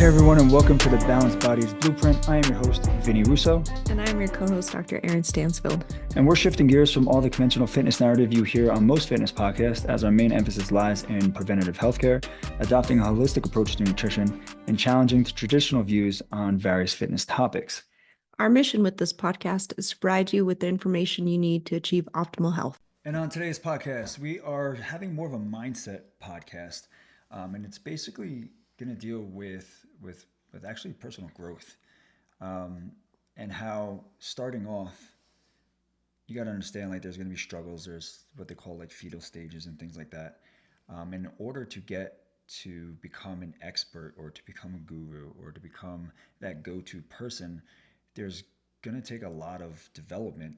Hey everyone, and welcome to the Balanced Bodies Blueprint. I am your host, Vinny Russo. And I'm your co-host, Dr. Eryn Stansfield. And we're shifting gears from all the conventional fitness narrative you hear on most fitness podcasts, as our main emphasis lies in preventative healthcare, adopting a holistic approach to nutrition, and challenging the traditional views on various fitness topics. Our mission with this podcast is to provide you with the information you need to achieve optimal health. And on today's podcast, we are having more of a mindset podcast, and it's basically going to deal with actually personal growth, and how starting off, you got to understand, like, there's going to be struggles. There's what they call like fetal stages and things like that. In order to get to become an expert or to become a guru or to become that go-to person, there's going to take a lot of development,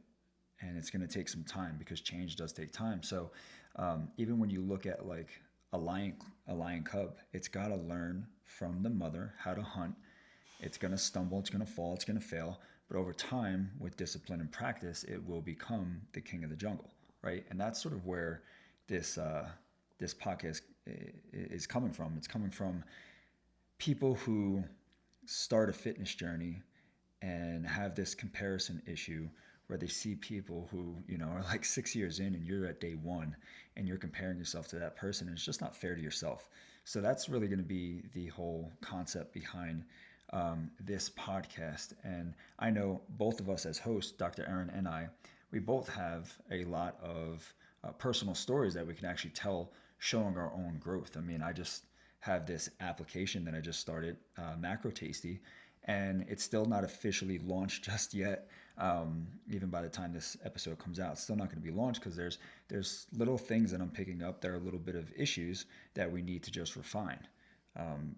and it's going to take some time because change does take time. So even when you look at like a lion cub, it's got to learn from the mother how to hunt. It's going to stumble, it's going to fall, it's going to fail, but over time, with discipline and practice, it will become the king of the jungle, right? And that's sort of where this podcast is coming from. It's coming from people who start a fitness journey and have this comparison issue where they see people who, are like 6 years in and you're at day one and you're comparing yourself to that person, and it's just not fair to yourself. So that's really going to be the whole concept behind this podcast. And I know both of us as hosts, Dr. Eryn and I, we both have a lot of personal stories that we can actually tell, showing our own growth. I mean, I just have this application that I just started, Macro Tasty, and it's still not officially launched just yet. Even by the time this episode comes out, it's still not going to be launched because there's little things that I'm picking up. There are a little bit of issues that we need to just refine.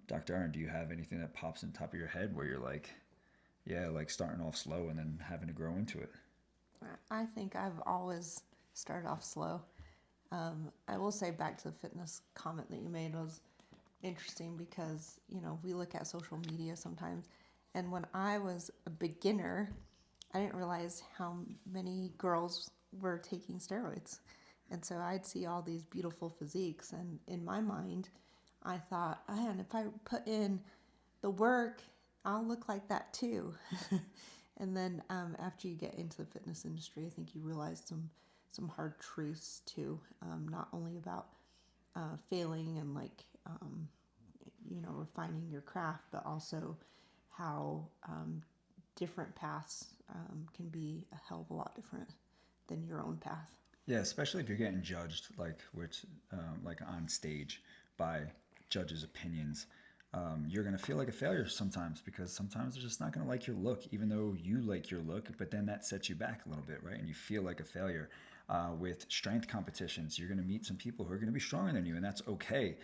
Dr. Eryn, do you have anything that pops in the top of your head where you're like, yeah, like starting off slow and then having to grow into it? I think I've always started off slow. I will say, back to the fitness comment that you made, was interesting because, we look at social media sometimes, and when I was a beginner, I didn't realize how many girls were taking steroids. And so I'd see all these beautiful physiques, and in my mind, I thought, man, if I put in the work, I'll look like that too. And then after you get into the fitness industry, I think you realize some hard truths too, not only about failing and refining your craft, but also how different paths can be a hell of a lot different than your own path. Yeah, especially if you're getting judged, like on stage by judges' opinions. You're going to feel like a failure sometimes because sometimes they're just not going to like your look, even though you like your look, but then that sets you back a little bit, right? And you feel like a failure. With strength competitions, you're going to meet some people who are going to be stronger than you, and that's okay.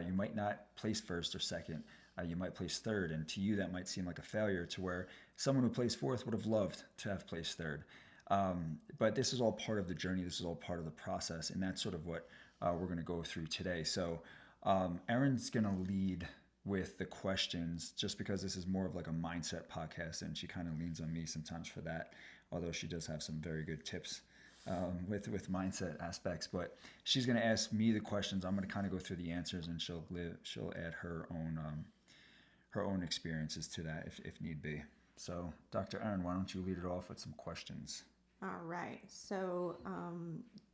You might not place first or second. You might place third, and to you that might seem like a failure, to where someone who placed fourth would have loved to have placed third. But this is all part of the journey. This is all part of the process, and that's sort of what we're going to go through today. So Eryn's going to lead with the questions, just because this is more of like a mindset podcast, and she kind of leans on me sometimes for that, although she does have some very good tips with mindset aspects. But she's going to ask me the questions. I'm going to kind of go through the answers, and she'll add her own experiences to that if need be. So, Dr. Eryn, why don't you lead it off with some questions? All right. So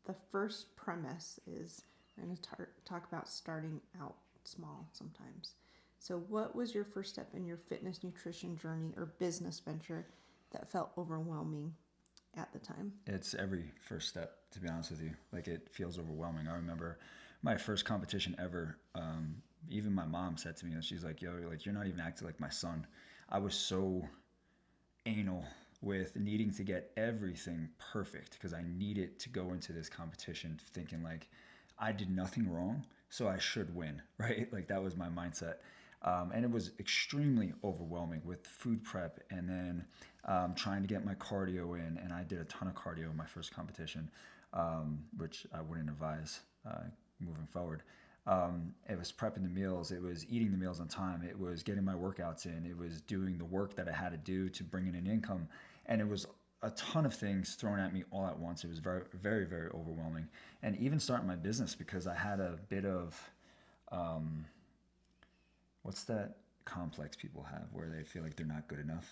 the first premise is we're going to talk about starting out small sometimes. So what was your first step in your fitness nutrition journey or business venture that felt overwhelming at the time? It's every first step, to be honest with you. Like, it feels overwhelming. I remember my first competition ever. Even my mom said to me, she's like, yo, like, you're not even acting like my son. I was so anal with needing to get everything perfect because I needed to go into this competition thinking like I did nothing wrong, so I should win, right? Like, that was my mindset. And it was extremely overwhelming with food prep, and then trying to get my cardio in. And I did a ton of cardio in my first competition, which I wouldn't advise moving forward. It was prepping the meals. It was eating the meals on time. It was getting my workouts in. It was doing the work that I had to do to bring in an income. And it was a ton of things thrown at me all at once. It was very, very, very overwhelming. And even starting my business, because I had a bit of, what's that complex people have where they feel like they're not good enough.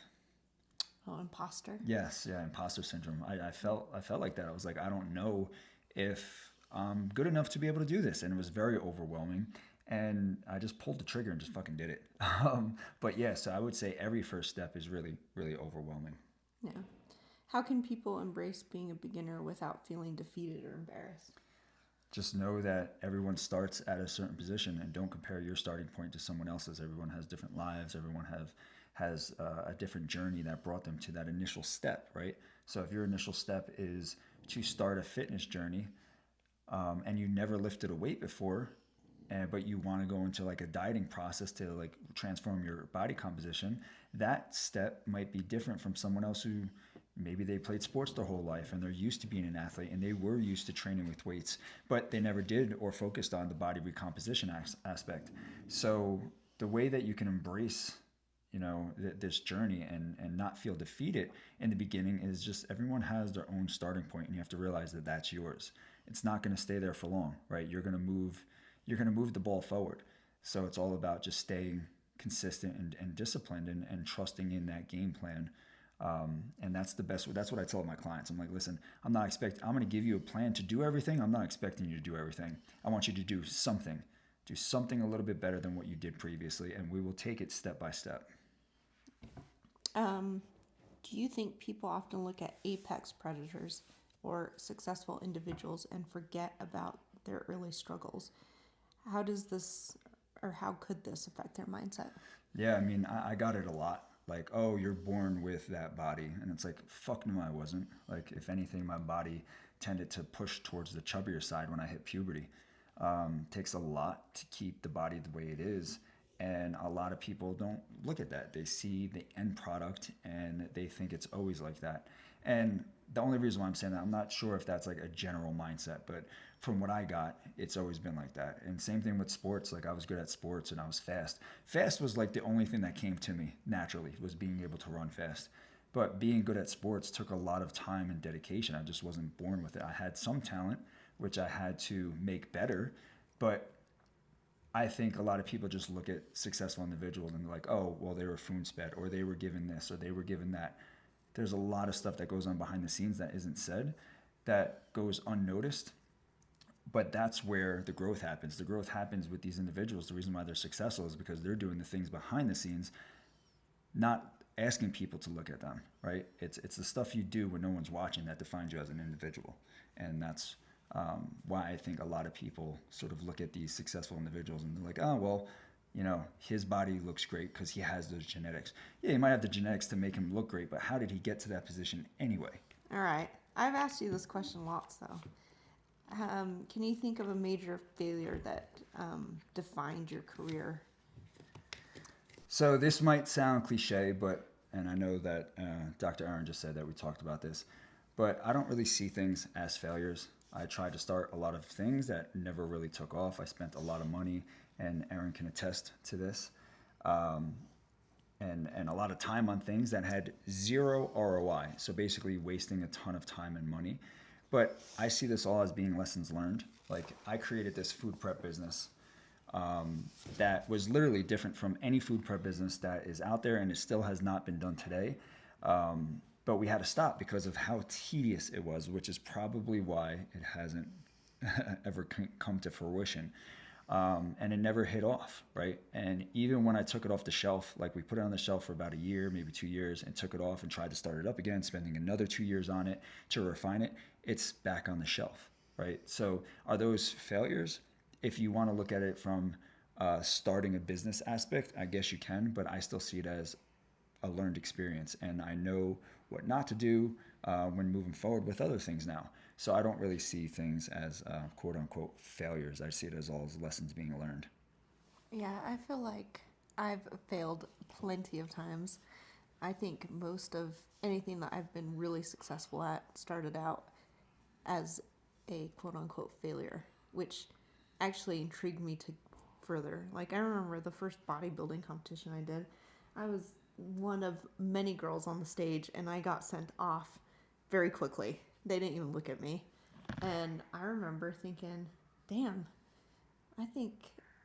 Oh, imposter. Yes, yeah, imposter syndrome. I felt like that. I was like, I don't know if I'm good enough to be able to do this, and it was very overwhelming. And I just pulled the trigger and just fucking did it. But yeah, so I would say every first step is really, really overwhelming. Yeah. How can people embrace being a beginner without feeling defeated or embarrassed? Just know that everyone starts at a certain position, and don't compare your starting point to someone else's. Everyone has different lives. Everyone has a different journey that brought them to that initial step, right? So if your initial step is to start a fitness journey, and you never lifted a weight before, but you want to go into like a dieting process to like transform your body composition, that step might be different from someone else who maybe they played sports their whole life and they're used to being an athlete and they were used to training with weights, but they never did or focused on the body recomposition aspect. So the way that you can embrace this journey and not feel defeated in the beginning is just everyone has their own starting point, and you have to realize that that's yours. It's not going to stay there for long, right? You're going to move the ball forward. So it's all about just staying consistent and disciplined and trusting in that game plan. And that's the best. That's what I tell my clients. I'm like, listen, I'm going to give you a plan to do everything. I'm not expecting you to do everything. I want you to do something a little bit better than what you did previously, and we will take it step by step. Do you think people often look at apex predators or successful individuals and forget about their early struggles? How does this, or how could this affect their mindset? Yeah, I mean, I got it a lot. Like, oh, you're born with that body. And it's like, fuck no, I wasn't. Like, if anything, my body tended to push towards the chubbier side when I hit puberty. Takes a lot to keep the body the way it is. And a lot of people don't look at that. They see the end product and they think it's always like that. And the only reason why I'm saying that, I'm not sure if that's like a general mindset, but from what I got, it's always been like that. And same thing with sports. Like, I was good at sports and I was fast. Fast was like the only thing that came to me naturally, was being able to run fast. But being good at sports took a lot of time and dedication. I just wasn't born with it. I had some talent, which I had to make better. But I think a lot of people just look at successful individuals and they're like, oh, well, they were spoon-fed, or they were given this, or they were given that. There's a lot of stuff that goes on behind the scenes that isn't said, that goes unnoticed. But that's where the growth happens. The growth happens with these individuals. The reason why they're successful is because they're doing the things behind the scenes, not asking people to look at them, right? It's the stuff you do when no one's watching that defines you as an individual. And that's why I think a lot of people sort of look at these successful individuals and they're like, oh, well, his body looks great because he has those genetics. Yeah, he might have the genetics to make him look great, but how did he get to that position anyway? All right. I've asked you this question lots, though. Can you think of a major failure that defined your career? So this might sound cliche, and I know that Dr. Eryn just said that we talked about this, but I don't really see things as failures. I tried to start a lot of things that never really took off. I spent a lot of money, and Eryn can attest to this, and a lot of time on things that had zero ROI. So basically wasting a ton of time and money. But I see this all as being lessons learned. Like, I created this food prep business that was literally different from any food prep business that is out there, and it still has not been done today. But we had to stop because of how tedious it was, which is probably why it hasn't ever come to fruition. And it never hit off, right? And even when I took it off the shelf, like we put it on the shelf for about a year, maybe 2 years, and took it off and tried to start it up again, spending another 2 years on it to refine it, it's back on the shelf, right? So are those failures? If you want to look at it from starting a business aspect, I guess you can, but I still see it as a learned experience. And I know what not to do when moving forward with other things now. So I don't really see things as quote unquote failures. I see it as all as lessons being learned. Yeah, I feel like I've failed plenty of times. I think most of anything that I've been really successful at started out as a quote unquote failure, which actually intrigued me to further. Like, I remember the first bodybuilding competition I did. I was one of many girls on the stage, and I got sent off very quickly. They didn't even look at me. And I remember thinking, damn, I think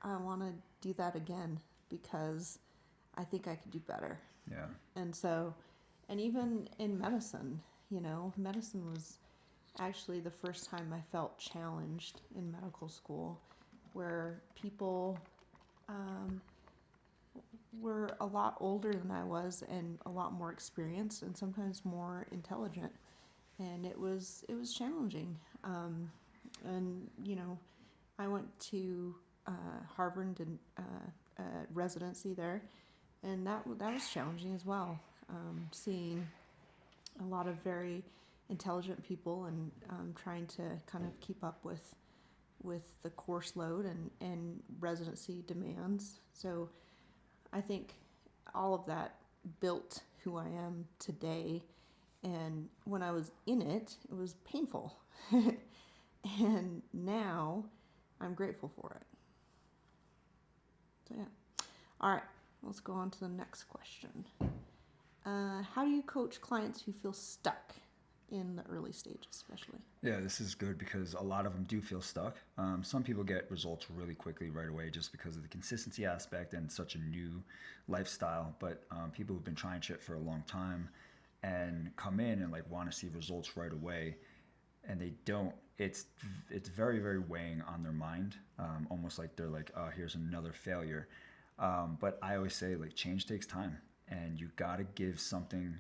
I want to do that again, because I think I could do better. Yeah. And so, and even in medicine, medicine was actually the first time I felt challenged in medical school, where people were a lot older than I was and a lot more experienced and sometimes more intelligent, and it was challenging. And I went to Harvard and residency there, and that was challenging as well. Seeing a lot of very intelligent people and trying to kind of keep up with the course load and residency demands. So I think all of that built who I am today. And when I was in it, it was painful. And now I'm grateful for it. So, yeah. All right, let's go on to the next question. How do you coach clients who feel stuck in the early stage, especially? Yeah, this is good because a lot of them do feel stuck. Some people get results really quickly right away just because of the consistency aspect and such a new lifestyle. But people who've been trying shit for a long time and come in and like want to see results right away, and they don't. It's very, very weighing on their mind, almost like they're like, oh, here's another failure. But I always say like change takes time, and you got to give something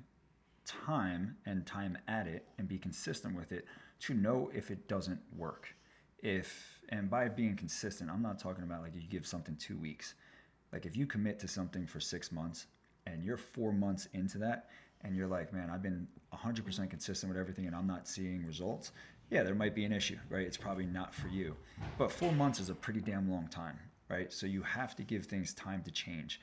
time and time at it and be consistent with it to know if it doesn't work. And by being consistent, I'm not talking about like you give something 2 weeks. Like if you commit to something for 6 months and you're 4 months into that and you're like, man, I've been 100% consistent with everything and I'm not seeing results. Yeah, there might be an issue, right? It's probably not for you. But 4 months is a pretty damn long time, right? So you have to give things time to change.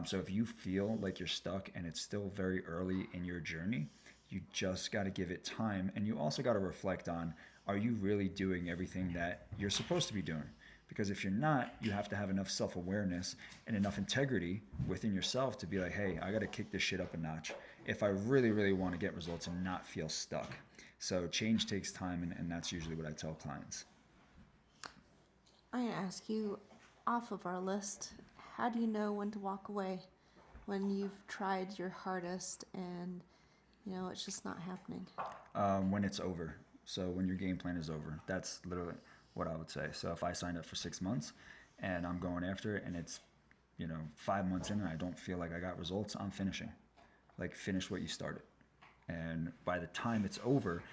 So if you feel like you're stuck and it's still very early in your journey, you just got to give it time. And you also got to reflect on, are you really doing everything that you're supposed to be doing? Because if you're not, you have to have enough self-awareness and enough integrity within yourself to be like, hey, I got to kick this shit up a notch if I really, really want to get results and not feel stuck. So change takes time, and that's usually what I tell clients. I'm going to ask you, off of our list, how do you know when to walk away when you've tried your hardest and it's just not happening? When it's over. So when your game plan is over, that's literally what I would say. So if I signed up for 6 months and I'm going after it and it's 5 months in and I don't feel like I got results, I'm finishing. Like finish what you started. And by the time it's over,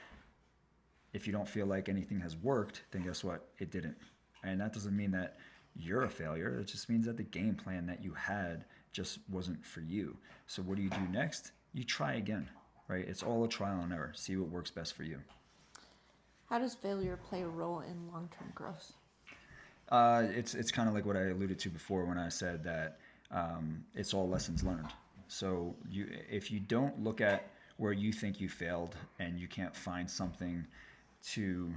if you don't feel like anything has worked, then guess what? It didn't. And that doesn't mean that you're a failure. It just means that the game plan that you had just wasn't for you. So what do you do next? You try again, right? It's all a trial and error. See what works best for you. How does failure play a role in long-term growth? It's kind of like what I alluded to before when I said that it's all lessons learned. So if you don't look at where you think you failed and you can't find something to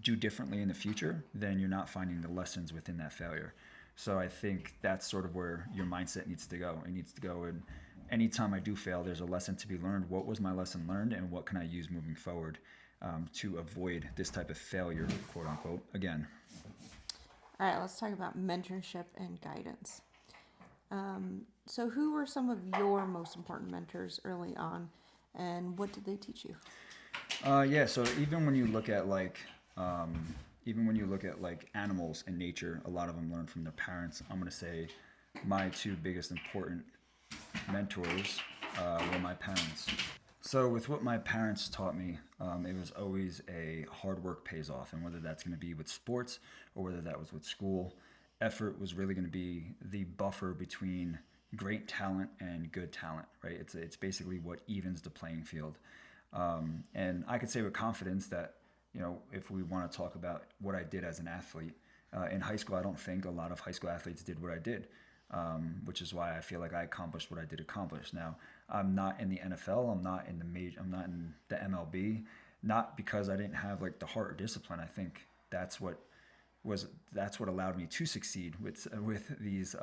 do differently in the future, then you're not finding the lessons within that failure. So I think that's sort of where your mindset needs to go. It needs to go, and anytime I do fail, there's a lesson to be learned. What was my lesson learned, and what can I use moving forward to avoid this type of failure, quote unquote, again? All right, let's talk about mentorship and guidance. So who were some of your most important mentors early on, and what did they teach you? So even when you look at like animals in nature, a lot of them learn from their parents. I'm going to say my two biggest important mentors were my parents. So with what my parents taught me, it was always a hard work pays off. And whether that's going to be with sports or whether that was with school, effort was really going to be the buffer between great talent and good talent, right? It's basically what evens the playing field. And I could say with confidence that, if we want to talk about what I did as an athlete, in high school, I don't think a lot of high school athletes did what I did, which is why I feel like I accomplished what I did accomplish. Now, I'm not in the NFL. I'm not in the MLB, not because I didn't have like the heart or discipline. I think that's what allowed me to succeed with these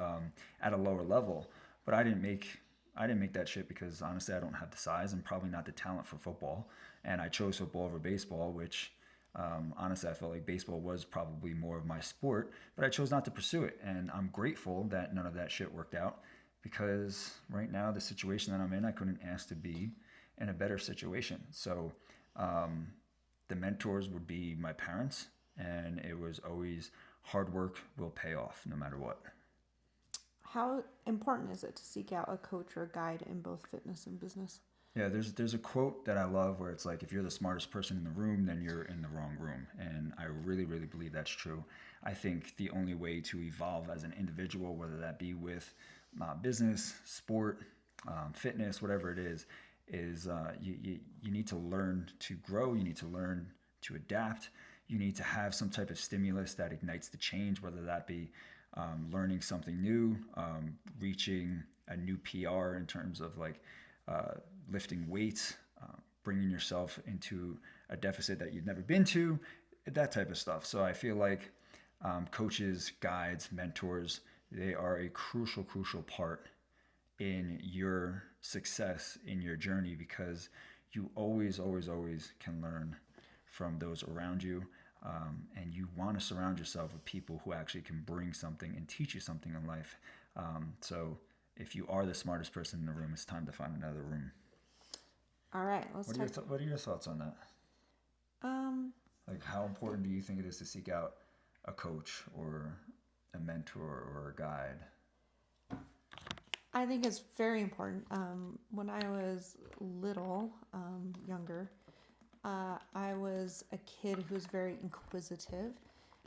at a lower level. But I didn't make that shit because honestly I don't have the size and probably not the talent for football. And I chose football over baseball, which honestly I felt like baseball was probably more of my sport, but I chose not to pursue it. And I'm grateful that none of that shit worked out. because right now, the situation that I'm in, I couldn't ask to be in a better situation. So the mentors would be my parents, and it was always hard work will pay off no matter what. How important is it to seek out a coach or a guide in both fitness and business? Yeah, there's a quote that I love where it's like, if you're the smartest person in the room, then you're in the wrong room. And I really, really believe that's true. I think the only way to evolve as an individual, whether that be with business, sport, fitness, whatever it is you need to learn to grow. You need to learn to adapt. You need to have some type of stimulus that ignites the change, whether that be learning something new, reaching a new PR in terms of like lifting weights, bringing yourself into a deficit that you've never been to, that type of stuff. So I feel like coaches, guides, mentors, they are a crucial part in your success in your journey, because you always can learn from those around you. And you want to surround yourself with people who actually can bring something and teach you something in life. So if you are the smartest person in the room, it's time to find another room. All right, What are your thoughts on that? Like, how important do you think it is to seek out a coach or a mentor or a guide? I think it's very important. When I was little, younger, I was a kid who was very inquisitive,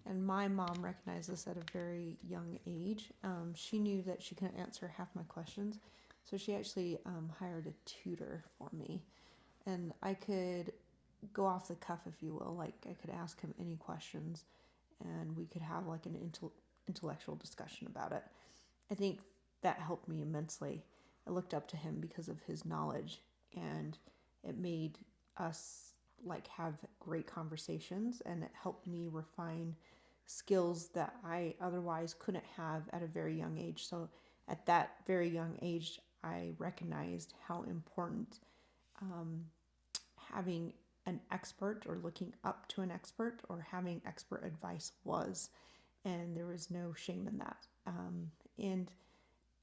and my mom recognized this at a very young age. She knew that she couldn't answer half my questions, so she actually hired a tutor for me, and I could go off the cuff, if you will. Like, I could ask him any questions, and we could have like an intellectual discussion about it. I think that helped me immensely. I looked up to him because of his knowledge, and it made us like have great conversations, and it helped me refine skills that I otherwise couldn't have at a very young age. So at that very young age, I recognized how important having an expert, or looking up to an expert, or having expert advice was, and there was no shame in that. And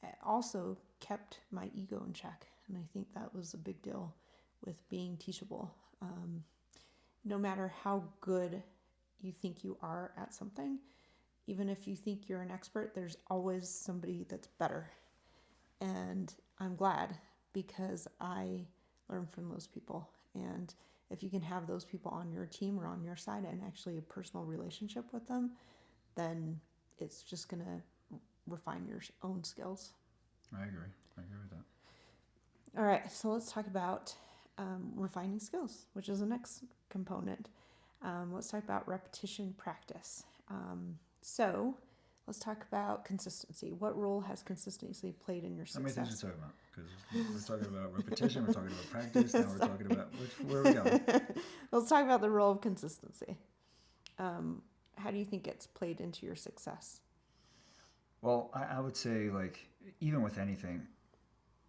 it also kept my ego in check, and I think that was a big deal with being teachable. No matter how good you think you are at something, even if you think you're an expert, there's always somebody that's better. And I'm glad, because I learn from those people. And if you can have those people on your team or on your side, and actually a personal relationship with them, then it's just going to refine your own skills. I agree with that. All right, so let's talk about refining skills, which is the next component. Let's talk about repetition practice. So let's talk about consistency. What role has consistency played in your How many success? things are we talking about? Because we're talking about repetition, we're talking about practice, now we're talking about where are we going? Let's talk about the role of consistency. How do you think it's played into your success? Well, I would say, like, even with anything,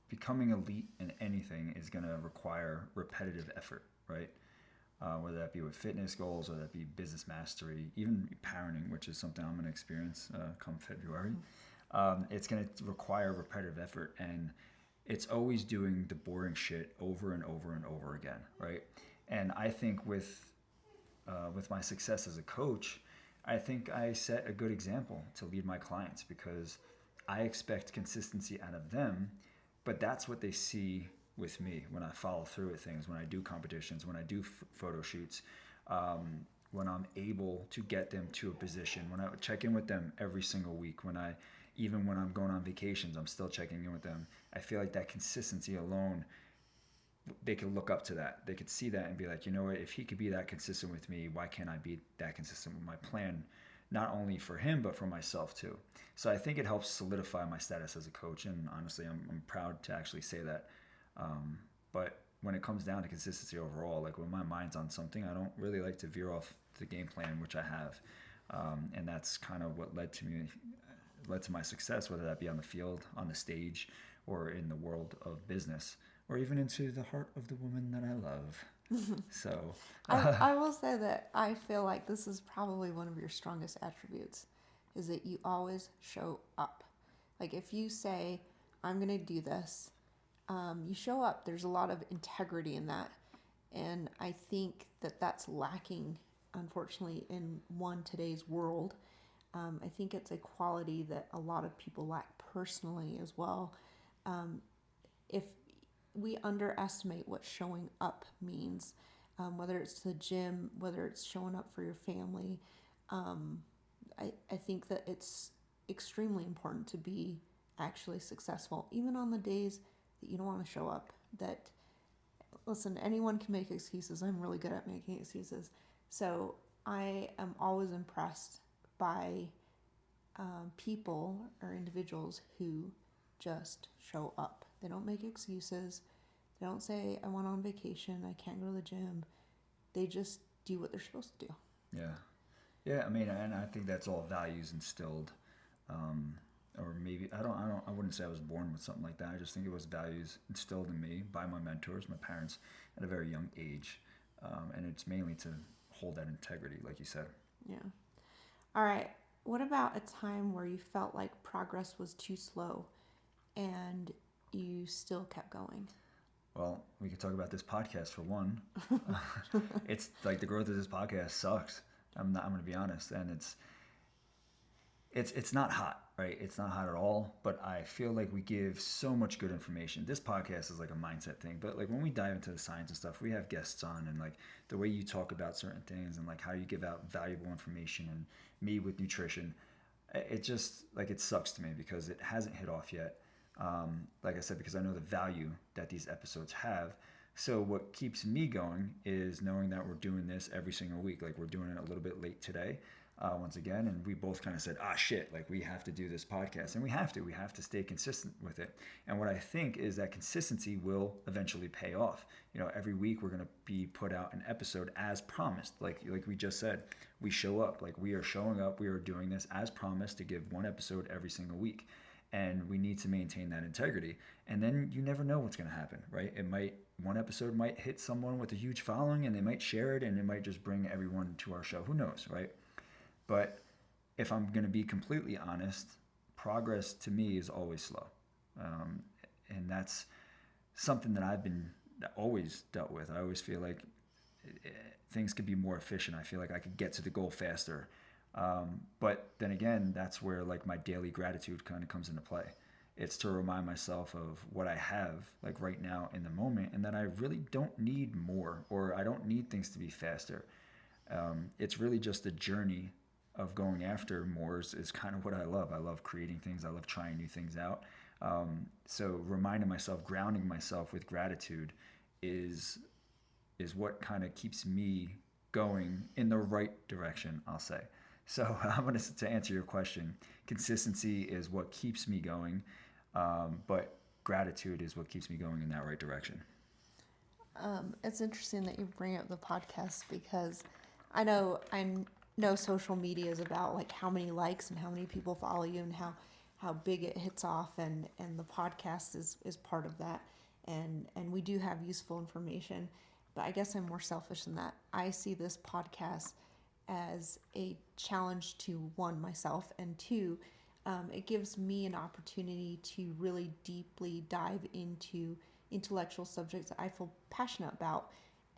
becoming elite in anything is going to require repetitive effort, right? Whether that be with fitness goals, or that be business mastery, even parenting, which is something I'm going to experience come February. It's going to require repetitive effort, and it's always doing the boring shit over and over and over again, right? And I think with my success as a coach, I think I set a good example to lead my clients, because I expect consistency out of them, but that's what they see with me when I follow through with things, when I do competitions, when I do photo shoots, when I'm able to get them to a position, when I check in with them every single week, even when I'm going on vacations, I'm still checking in with them. I feel like that consistency alone, they could look up to that. They could see that and be like, you know what, if he could be that consistent with me, why can't I be that consistent with my plan? Not only for him, but for myself too. So I think it helps solidify my status as a coach. And honestly, I'm proud to actually say that. But when it comes down to consistency overall, like when my mind's on something, I don't really like to veer off the game plan, which I have. And that's kind of what led to my success, whether that be on the field, on the stage, or in the world of business, or even into the heart of the woman that I love. So I will say that I feel like this is probably one of your strongest attributes, is that you always show up. Like, if you say, I'm going to do this. You show up. There's a lot of integrity in that. And I think that that's lacking, unfortunately, in today's world. I think it's a quality that a lot of people lack personally as well. If we underestimate what showing up means, whether it's to the gym, whether it's showing up for your family, I think that it's extremely important to be actually successful, even on the days that you don't want to show up. That, listen, anyone can make excuses. I'm really good at making excuses. So I am always impressed by people or individuals who just show up. They don't make excuses. They don't say, I went on vacation, I can't go to the gym. They just do what they're supposed to do. Yeah. Yeah, I mean, and I think that's all values instilled. Or maybe, I wouldn't say I was born with something like that. I just think it was values instilled in me by my mentors, my parents, at a very young age. And it's mainly to hold that integrity, like you said. Yeah. All right. What about a time where you felt like progress was too slow and you still kept going? Well, we could talk about this podcast for one. It's like the growth of this podcast sucks. I'm going to be honest, and it's not hot, right? It's not hot at all. But I feel like we give so much good information. This podcast is like a mindset thing, but like when we dive into the science and stuff, we have guests on, and like the way you talk about certain things, and like how you give out valuable information, and me with nutrition, it just like it sucks to me because it hasn't hit off yet. Like I said, because I know the value that these episodes have. So what keeps me going is knowing that we're doing this every single week. Like we're doing it a little bit late today, once again, and we both kind of said, shit, like we have to do this podcast, and we have to stay consistent with it. And what I think is that consistency will eventually pay off. You know, every week we're going to be put out an episode as promised. Like we just said, we show up, like we are showing up, we are doing this as promised to give one episode every single week. And we need to maintain that integrity. And then you never know what's going to happen, right? One episode might hit someone with a huge following and they might share it and it might just bring everyone to our show. Who knows, right? But if I'm going to be completely honest, progress to me is always slow. And that's something that I've been always dealt with. I always feel like things could be more efficient. I feel like I could get to the goal faster. But then again, that's where like my daily gratitude kind of comes into play. It's to remind myself of what I have like right now in the moment, and that I really don't need more, or I don't need things to be faster. It's really just the journey of going after more is kind of what I love. I love creating things. I love trying new things out. So reminding myself, grounding myself with gratitude is what kind of keeps me going in the right direction, I'll say. So I'm going to answer your question. Consistency is what keeps me going, but gratitude is what keeps me going in that right direction. It's interesting that you bring up the podcast because I know social media is about like how many likes and how many people follow you and how big it hits off, and the podcast is part of that, and we do have useful information, but I guess I'm more selfish than that. I see this podcast as a challenge to one, myself, and two, it gives me an opportunity to really deeply dive into intellectual subjects that I feel passionate about,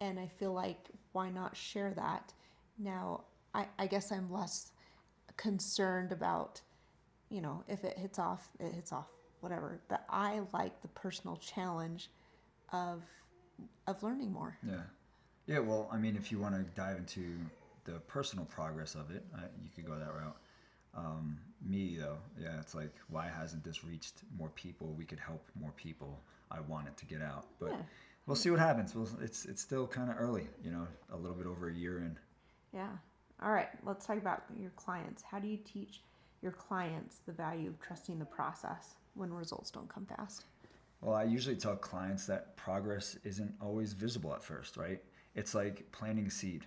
and I feel like why not share that? Now, I guess I'm less concerned about, if it hits off, it hits off, whatever. But I like the personal challenge of learning more. Yeah. Yeah, well, I mean, if you want to dive into the personal progress of it, you could go that route. Me though, yeah, it's like, why hasn't this reached more people? We could help more people. I want it to get out, but yeah. We'll see what happens. It's still kind of early, a little bit over a year in. Yeah. All right, let's talk about your clients. How do you teach your clients the value of trusting the process when results don't come fast? Well, I usually tell clients that progress isn't always visible at first, right? It's like planting a seed.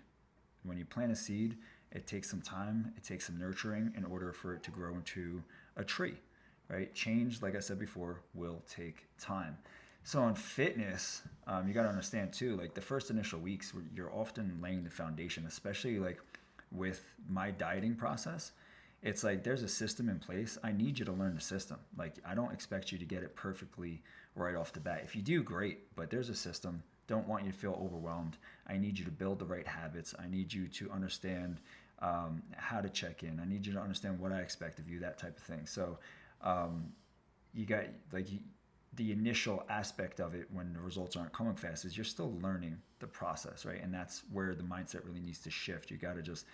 When you plant a seed, it takes some time, it takes some nurturing in order for it to grow into a tree, right? Change, like I said before, will take time. So in fitness, you got to understand too, like the first initial weeks, you're often laying the foundation, especially like with my dieting process. It's like there's a system in place. I need you to learn the system. Like I don't expect you to get it perfectly right off the bat. If you do, great, but there's a system. Don't want you to feel overwhelmed. I need you to build the right habits. I need you to understand how to check in. I need you to understand what I expect of you, that type of thing. So you got like the initial aspect of it when the results aren't coming fast is you're still learning the process, right? And that's where the mindset really needs to shift. You got to just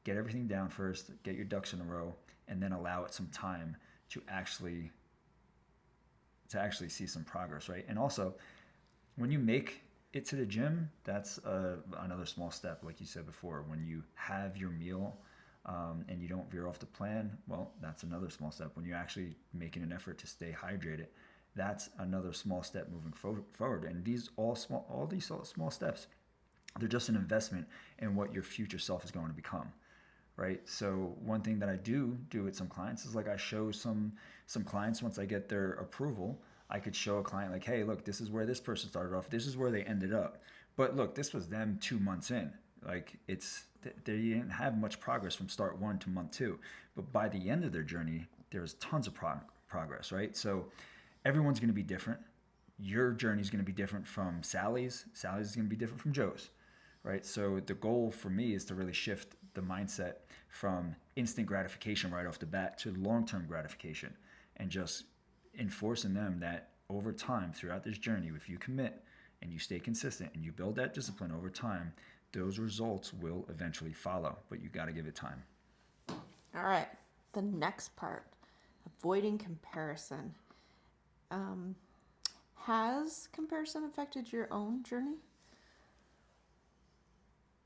get everything down first, get your ducks in a row, and then allow it some time to actually see some progress, right? And also, when you make it to the gym, that's another small step, like you said before. When you have your meal and you don't veer off the plan, well, that's another small step. When you're actually making an effort to stay hydrated, that's another small step moving forward. And all these small steps, they're just an investment in what your future self is going to become, right? So one thing that I do with some clients is like I show some clients, once I get their approval, I could show a client like, hey, look, this is where this person started off. This is where they ended up. But look, this was them 2 months in. Like they didn't have much progress from start 1 to month 2. But by the end of their journey, there's tons of progress, right? So everyone's going to be different. Your journey is going to be different from Sally's. Sally's is going to be different from Joe's, right? So the goal for me is to really shift the mindset from instant gratification right off the bat to long-term gratification, and just enforcing them that over time throughout this journey, if you commit and you stay consistent and you build that discipline over time, those results will eventually follow, but you got to give it time. All right. The next part, avoiding comparison. Has comparison affected your own journey?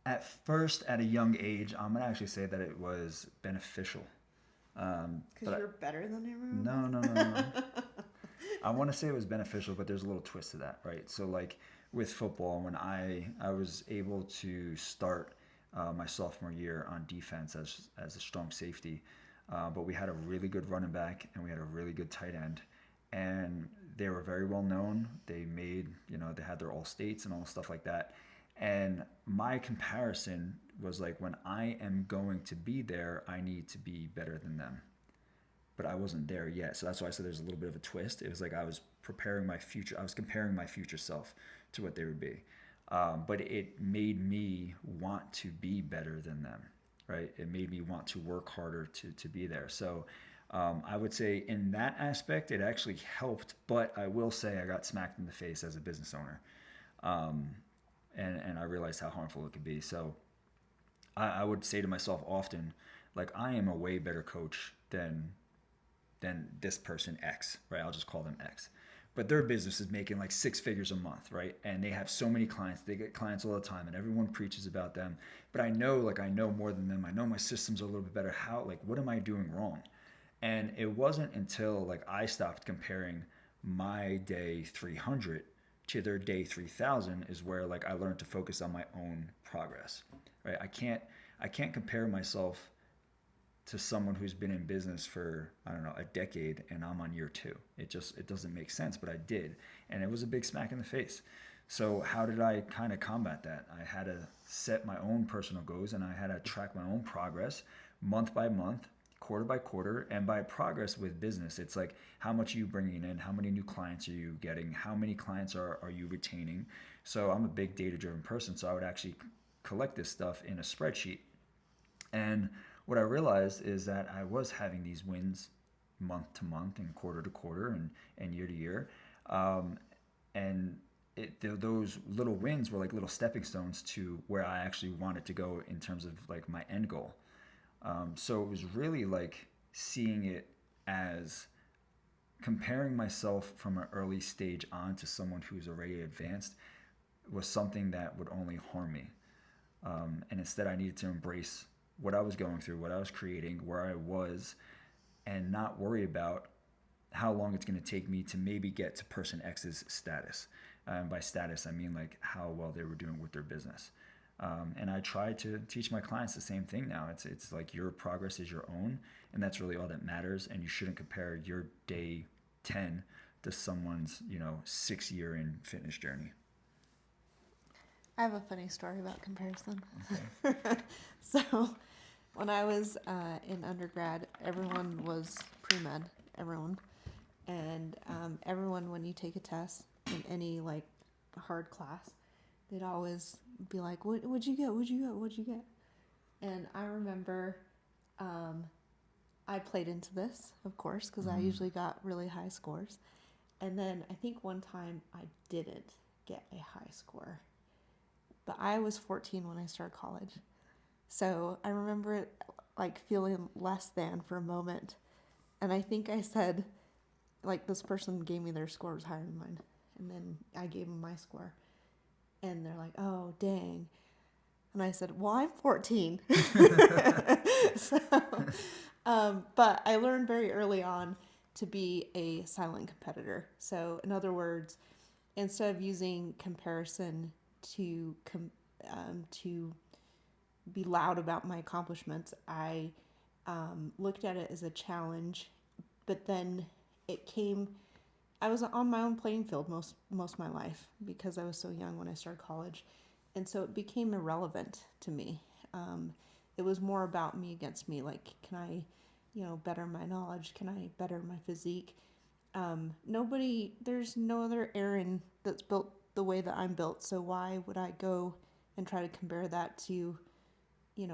At first, at a young age, I'm going to actually say that it was beneficial. Because you're better than everyone? No. I want to say it was beneficial, but there's a little twist to that, right? So like with football, when I was able to start my sophomore year on defense as a strong safety, but we had a really good running back and we had a really good tight end, and they were very well known. They made, they had their all states and all stuff like that. And my comparison was like, when I am going to be there, I need to be better than them. But I wasn't there yet. So that's why I said there's a little bit of a twist. It was like I was preparing my future. I was comparing my future self to what they would be. But it made me want to be better than them, right? It made me want to work harder to be there. So I would say in that aspect, it actually helped. But I will say I got smacked in the face as a business owner. And I realized how harmful it could be. So I would say to myself often, like, I am a way better coach than this person X, right? I'll just call them X. But their business is making like 6 figures a month, right? And they have so many clients. They get clients all the time and everyone preaches about them. But I know more than them. I know my systems are a little bit better. What am I doing wrong? And it wasn't until like I stopped comparing my day 300 to their day 3000 is where like I learned to focus on my own progress, right? I can't compare myself to someone who's been in business for, I don't know, a decade and I'm on year 2. It doesn't make sense, but I did. And it was a big smack in the face. So how did I kind of combat that? I had to set my own personal goals and I had to track my own progress month by month, quarter by quarter. And by progress with business, it's like, how much are you bringing in? How many new clients are you getting? How many clients are you retaining? So I'm a big data-driven person. So I would actually collect this stuff in a spreadsheet. And what I realized is that I was having these wins month to month and quarter to quarter and year to year. And those little wins were like little stepping stones to where I actually wanted to go in terms of like my end goal. So it was really like seeing it as comparing myself from an early stage on to someone who's already advanced was something that would only harm me. And instead I needed to embrace what I was going through, what I was creating, where I was, and not worry about how long it's going to take me to maybe get to person X's status. And by status, I mean like how well they were doing with their business. And I try to teach my clients the same thing now. It's like your progress is your own, and that's really all that matters. And you shouldn't compare your day 10 to someone's 6-year in fitness journey. I have a funny story about comparison. Okay. So When I was in undergrad, everyone was pre-med, everyone. And everyone, when you take a test in any like hard class, they'd always be like, what'd you get? What'd you get? What'd you get? And I remember I played into this, of course, because I usually got really high scores. And then I think one time I didn't get a high score. But I was 14 when I started college. So I remember it like feeling less than for a moment. And I think I said, like, this person gave me their score was higher than mine. And then I gave them my score. And they're like, oh, dang. And I said, well, I'm 14. So, but I learned very early on to be a silent competitor. So in other words, instead of using comparison to be loud about my accomplishments, I looked at it as a challenge. But then it came. I was on my own playing field most of my life because I was so young when I started college, and so it became irrelevant to me. It was more about me against me. Like, can I, better my knowledge? Can I better my physique? There's no other Eryn that's built the way that I'm built. So why would I go and try to compare that to,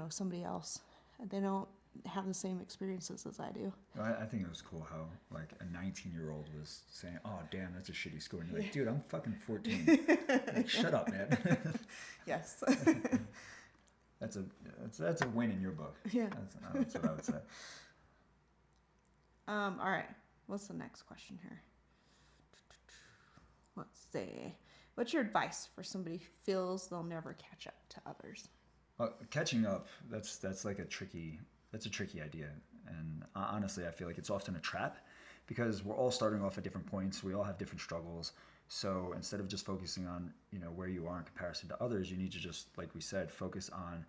somebody else? They don't have the same experiences as I do. I think it was cool how like a 19-year-old was saying, "Oh, damn, that's a shitty score," and you're like, "Dude, I'm fucking 14. Like, shut up, man." Yes. That's a win in your book. Yeah. That's what I would say. All right. What's the next question here? Let's see. What's your advice for somebody who feels they'll never catch up to others? Catching up, that's like a tricky idea, and honestly, I feel like it's often a trap because we're all starting off at different points. We all have different struggles. So instead of just focusing on where you are in comparison to others, you need to just, like we said, focus on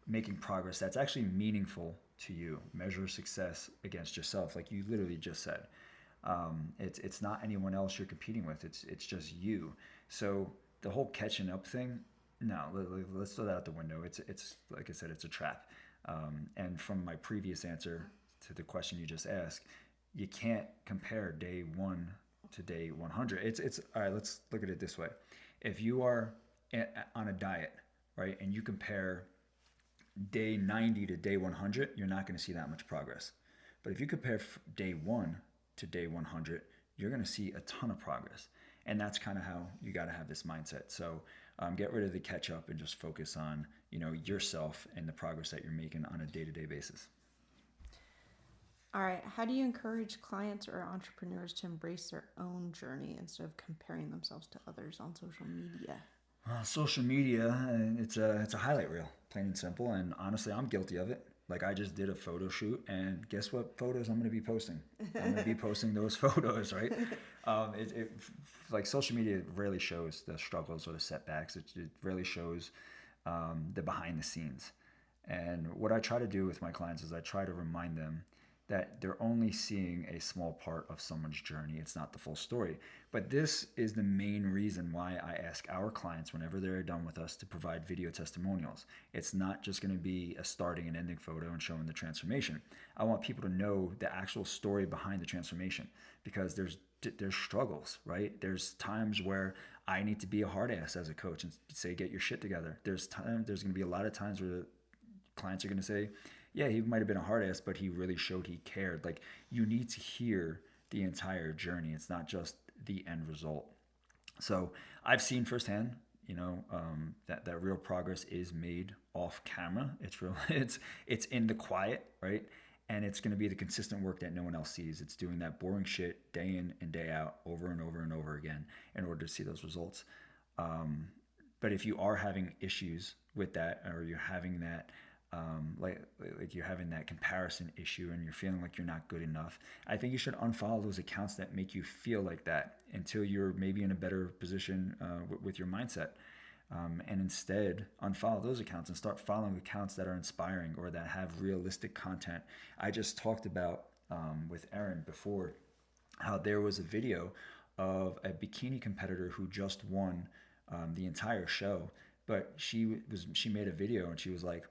making progress that's actually meaningful to you. Measure success against yourself, like you literally just said. It's not anyone else you're competing with. It's just you. So the whole catching up thing, no, let's throw that out the window. It's like I said, it's a trap. And from my previous answer to the question you just asked, you can't compare day 1 to day 100. It's all right. Let's look at it this way. If you are on a diet, right, and you compare day 90 to day 100, you're not going to see that much progress. But if you compare day 1 to day 100, you're going to see a ton of progress. And that's kind of how you got to have this mindset. So get rid of the catch up and just focus on yourself and the progress that you're making on a day-to-day basis. All right. How do you encourage clients or entrepreneurs to embrace their own journey instead of comparing themselves to others on social media? Social media, it's a highlight reel, plain and simple. And honestly, I'm guilty of it. Like, I just did a photo shoot, and guess what photos I'm going to be posting? I'm going to be posting those photos, right? Like, social media rarely shows the struggles or the setbacks. It really shows the behind the scenes. And what I try to do with my clients is I try to remind them that they're only seeing a small part of someone's journey. It's not the full story. But this is the main reason why I ask our clients whenever they're done with us to provide video testimonials. It's not just going to be a starting and ending photo and showing the transformation. I want people to know the actual story behind the transformation, because there's struggles, right? There's times where I need to be a hard ass as a coach and say, get your shit together. There's going to be a lot of times where clients are going to say, yeah, he might have been a hard ass, but he really showed he cared. Like, you need to hear the entire journey. It's not just the end result. So I've seen firsthand, that real progress is made off camera. It's real. It's in the quiet, right? And it's going to be the consistent work that no one else sees. It's doing that boring shit day in and day out, over and over and over again, in order to see those results. But if you are having issues with that, or you're having that, like you're having that comparison issue and you're feeling like you're not good enough, I think you should unfollow those accounts that make you feel like that until you're maybe in a better position with your mindset. And instead unfollow those accounts and start following accounts that are inspiring or that have realistic content. I just talked about with Eryn before how there was a video of a bikini competitor who just won the entire show, but she made a video and she was like,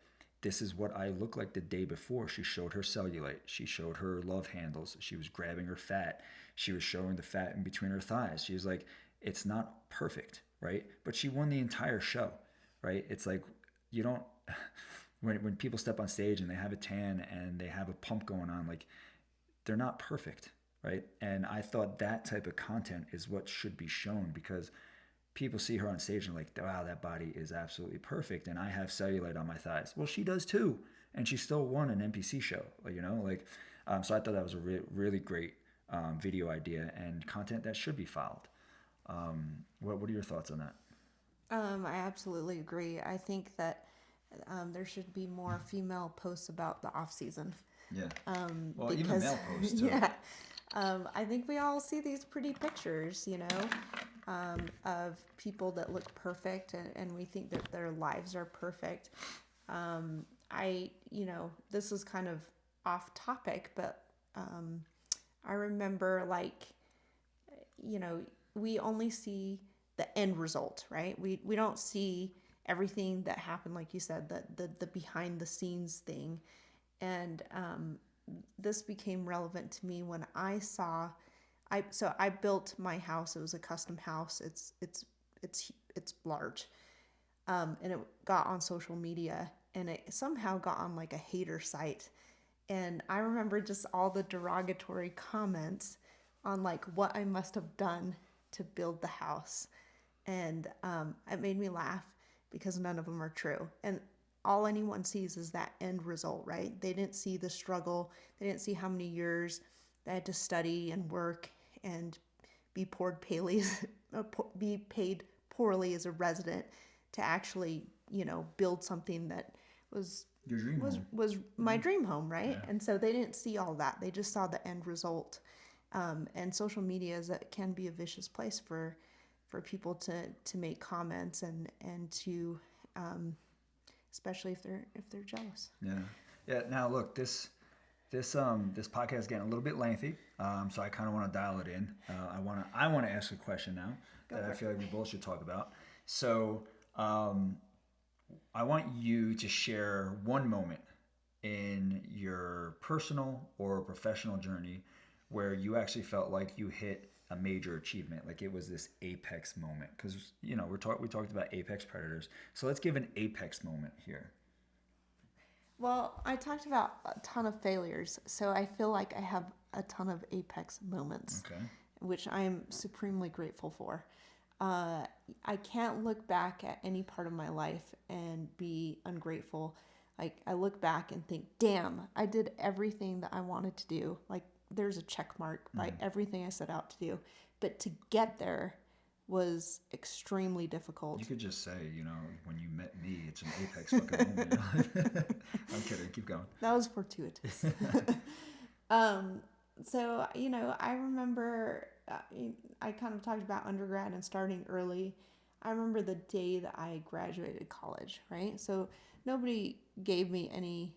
this is what I look like the day before. She showed her cellulite. She showed her love handles. She was grabbing her fat. She was showing the fat in between her thighs. She was like, it's not perfect, right? But she won the entire show, right? It's like, you don't, when people step on stage and they have a tan and they have a pump going on, like, they're not perfect, right? And I thought that type of content is what should be shown, because people see her on stage and like, wow, that body is absolutely perfect, and I have cellulite on my thighs. Well, she does too, and she still won an NPC show, you know, like, so I thought that was a really great video idea and content that should be followed. What are your thoughts on that? I absolutely agree. I think that there should be more female posts about the off season. Yeah. Well, even male posts too. Yeah. I think we all see these pretty pictures, you know, of people that look perfect, and we think that their lives are perfect. You know, this is kind of off topic, but I remember, like, you know, we only see the end result, right? We don't see everything that happened, like you said, the behind the scenes thing. And this became relevant to me when I saw, I built my house. It was a custom house. It's large, and it got on social media, and it somehow got on like a hater site. And I remember just all the derogatory comments on like what I must have done to build the house. And it made me laugh because none of them are true. And all anyone sees is that end result, right? They didn't see the struggle. They didn't see how many years they had to study and work and be be paid poorly as a resident to actually, you know, build something that was Your dream home. was my dream home, right? Yeah. And so they didn't see all that. They just saw the end result. And social media can be a vicious place for people to make comments and to especially if they're jealous. Yeah. Now look, this podcast is getting a little bit lengthy, so I kind of want to dial it in. I want to ask a question now that I feel like we both should talk about. So I want you to share one moment in your personal or professional journey where you actually felt like you hit a major achievement, like it was this apex moment. Because, you know, we talked about apex predators, so let's give an apex moment here. Well, I talked about a ton of failures, so I feel like I have a ton of apex moments, Okay. which I am supremely grateful for. I can't look back at any part of my life and be ungrateful. Like, I look back and think, damn, I did everything that I wanted to do. Like, there's a check mark by everything I set out to do. But to get there was extremely difficult. You could just say, you know, when you met me, it's an apex fucking moment. I'm kidding. Keep going. That was fortuitous. So, you know, I remember I kind of talked about undergrad and starting early. I remember the day that I graduated college, right? So nobody gave me any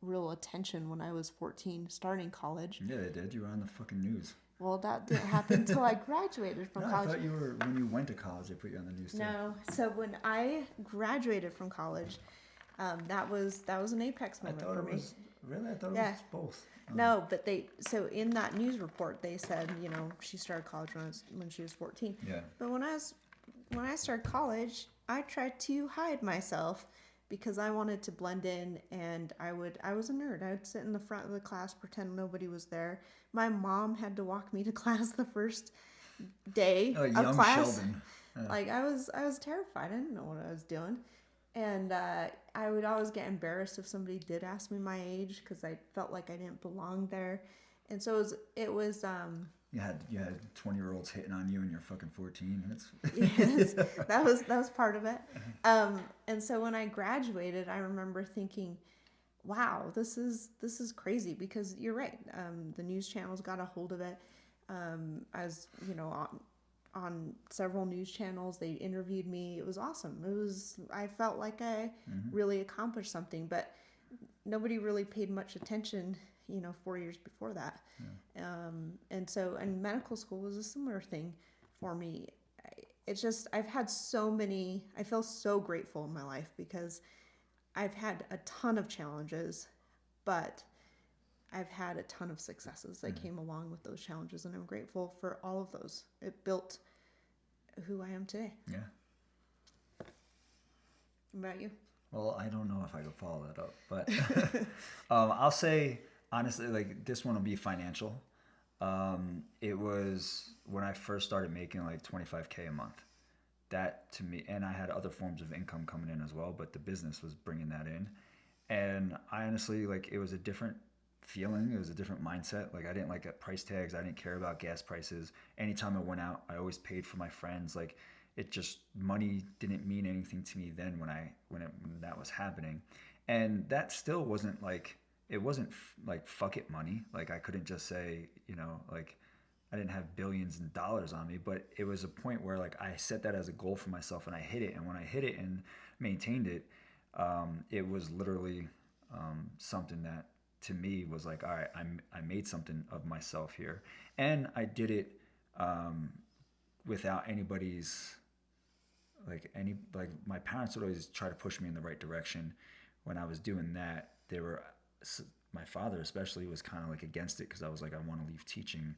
real attention when I was 14 starting college. Yeah, they did. You were on the fucking news. Well, that didn't happen until I graduated from college. I thought when you went to college, they put you on the news too. No. So when I graduated from college, that was an apex moment for me. Really? I thought it was both. No, but so in that news report, they said, you know, she started college when she was 14. Yeah. But when I started college, I tried to hide myself because I wanted to blend in, and I was a nerd. I would sit in the front of the class, pretend nobody was there. My mom had to walk me to class the first day of young class. Sheldon. Like, I was terrified. I didn't know what I was doing. And I would always get embarrassed if somebody did ask me my age because I felt like I didn't belong there. And so it was You had 20-year-olds hitting on you and you're fucking 14. yes, that was part of it. And so when I graduated, I remember thinking, wow, this is crazy, because you're right. The news channels got a hold of it. As you know, on several news channels, they interviewed me. It was awesome. I felt like I really accomplished something, but nobody really paid much attention, you know, 4 years before that. And medical school was a similar thing for me. It's just, I feel so grateful in my life because I've had a ton of challenges, but I've had a ton of successes that came along with those challenges, and I'm grateful for all of those. It built who I am today. Yeah. What about you? Well, I don't know if I could follow that up, but I'll say honestly, like this one will be financial. It was when I first started making like 25K a month. That to me, and I had other forms of income coming in as well, but the business was bringing that in. And I honestly, like, it was a different feeling. It was a different mindset. Like, I didn't like at price tags. I didn't care about gas prices. Anytime I went out, I always paid for my friends. Like, it just, money didn't mean anything to me then when that was happening. And that still wasn't like, it wasn't like fuck it money. Like, I couldn't just say, like, I didn't have billions in dollars on me, but it was a point where like I set that as a goal for myself and I hit it. And when I hit it and maintained it, it was literally something that to me was like, all right, I made something of myself here, and I did it without anybody's like my parents would always try to push me in the right direction. When I was doing that, they were my father especially was kind of like against it because I was like, I want to leave teaching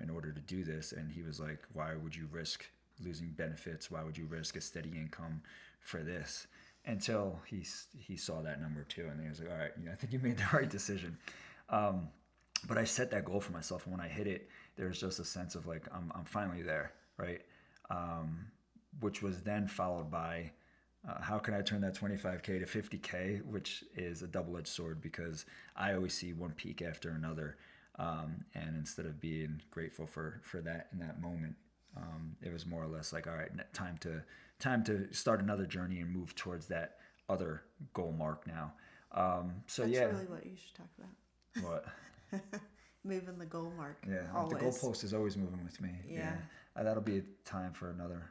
in order to do this, and he was like, why would you risk losing benefits? Why would you risk a steady income for this? Until he saw that number too, and he was like, all right, I think you made the right decision. But I set that goal for myself, and when I hit it, there was just a sense of like I'm finally there, right? Which was then followed by how can I turn that 25K to 50K, which is a double-edged sword because I always see one peak after another. And instead of being grateful for that in that moment, it was more or less like, all right, time to start another journey and move towards that other goal mark now. So That's yeah. really what you should talk about. What? Moving the goal mark. Yeah, always. The goalpost is always moving with me. Yeah. That'll be time for another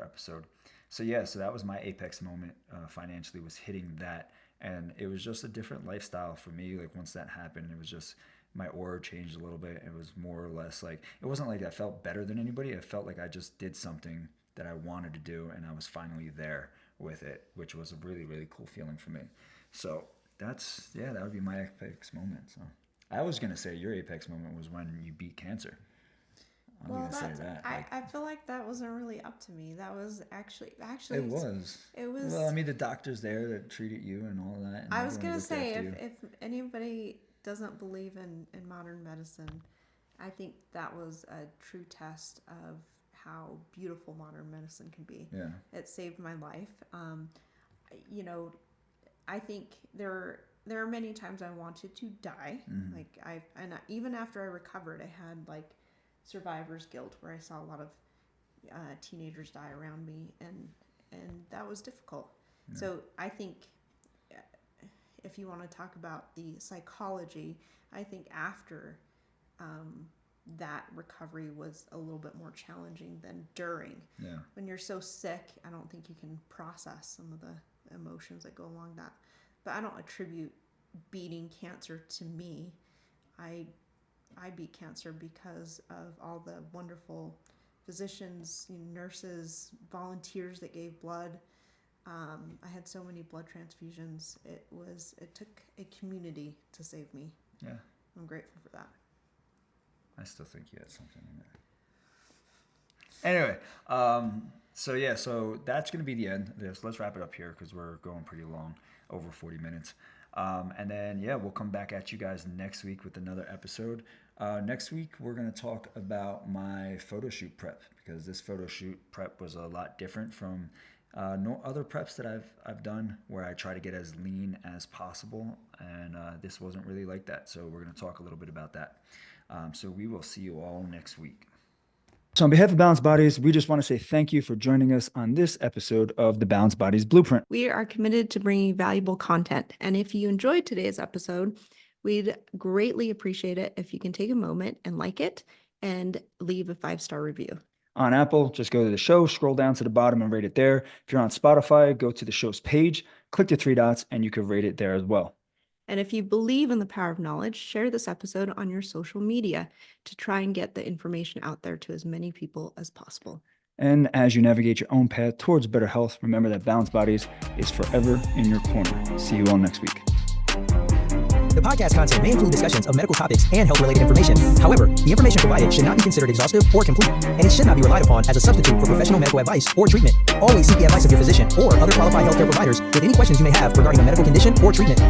episode. So yeah, so that was my apex moment financially, was hitting that, and it was just a different lifestyle for me. Like once that happened, it was just my aura changed a little bit. It was more or less like it wasn't like I felt better than anybody. I felt like I just did something that I wanted to do, and I was finally there with it, which was a really really cool feeling for me. So that would be my apex moment. So I was gonna say your apex moment was when you beat cancer. I'm Well, gonna say that. I feel like that wasn't really up to me. That was actually It was. It was. Well, I mean, the doctors there that treated you and all that. And I was everyone gonna looked say after you. if anybody doesn't believe in modern medicine, I think that was a true test of how beautiful modern medicine can be. Yeah. It saved my life. I think there are many times I wanted to die. Mm-hmm. Even after I recovered, I had like survivor's guilt where I saw a lot of teenagers die around me, and that was difficult. Yeah. So I think if you want to talk about the psychology, I think after that recovery was a little bit more challenging than during. Yeah. When you're so sick, I don't think you can process some of the emotions that go along that. But I don't attribute beating cancer to me. I beat cancer because of all the wonderful physicians, nurses, volunteers that gave blood. I had so many blood transfusions. It took a community to save me. Yeah. I'm grateful for that. I still think you had something in there. Anyway, so that's going to be the end. Let's wrap it up here because we're going pretty long, over 40 minutes. And then, we'll come back at you guys next week with another episode. Next week, we're going to talk about my photo shoot prep, because this photo shoot prep was a lot different from no other preps that I've done, where I try to get as lean as possible. And this wasn't really like that. So we're going to talk a little bit about that. So we will see you all next week. So on behalf of Balanced Bodies, we just want to say thank you for joining us on this episode of the Balanced Bodies Blueprint. We are committed to bringing valuable content. And if you enjoyed today's episode, we'd greatly appreciate it if you can take a moment and like it and leave a 5-star review. On Apple, just go to the show, scroll down to the bottom and rate it there. If you're on Spotify, go to the show's page, click the 3 dots, and you can rate it there as well. And if you believe in the power of knowledge, share this episode on your social media to try and get the information out there to as many people as possible. And as you navigate your own path towards better health, remember that Balanced Bodies is forever in your corner. See you all next week. The podcast content may include discussions of medical topics and health-related information. However, the information provided should not be considered exhaustive or complete, and it should not be relied upon as a substitute for professional medical advice or treatment. Always seek the advice of your physician or other qualified healthcare providers with any questions you may have regarding a medical condition or treatment.